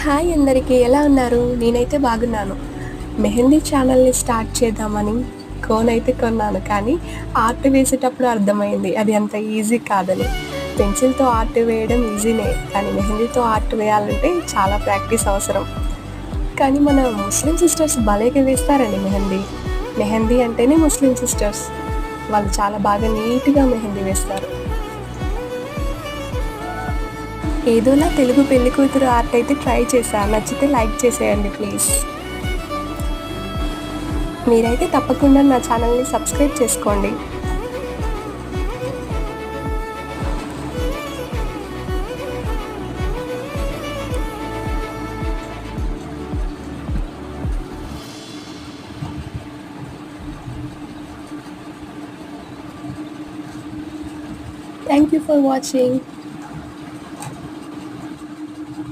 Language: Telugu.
హాయ్ అందరికీ ఎలా ఉన్నారు? నేనైతే బాగున్నాను. మెహందీ ఛానల్‌ని స్టార్ట్ చేద్దామని కోన్ అయితే కొన్నాను. కానీ ఆర్ట్ వేసేటప్పుడు అర్థమైంది అది అంత ఈజీ కాదని. పెన్సిల్‌తో ఆర్ట్ వేయడం ఈజీనే. కానీ మెహందీతో ఆర్ట్ వేయాలంటే చాలా ప్రాక్టీస్ అవసరం. కానీ మన ముస్లిం సిస్టర్స్ భలేగా వేస్తారండి మెహందీ. మెహందీ అంటేనే ముస్లిం సిస్టర్స్. వాళ్ళు చాలా బాగా నీట్‌గా మెహందీ వేస్తారు. ఏదోలా తెలుగు పెళ్ళికూతురు ఆర్ట్ అయితే ట్రై చేశా. నచ్చితే లైక్ చేసేయండి ప్లీజ్. మీరైతే తప్పకుండా నా ఛానల్‌ని సబ్స్క్రైబ్ చేసుకోండి. Thank you for watching.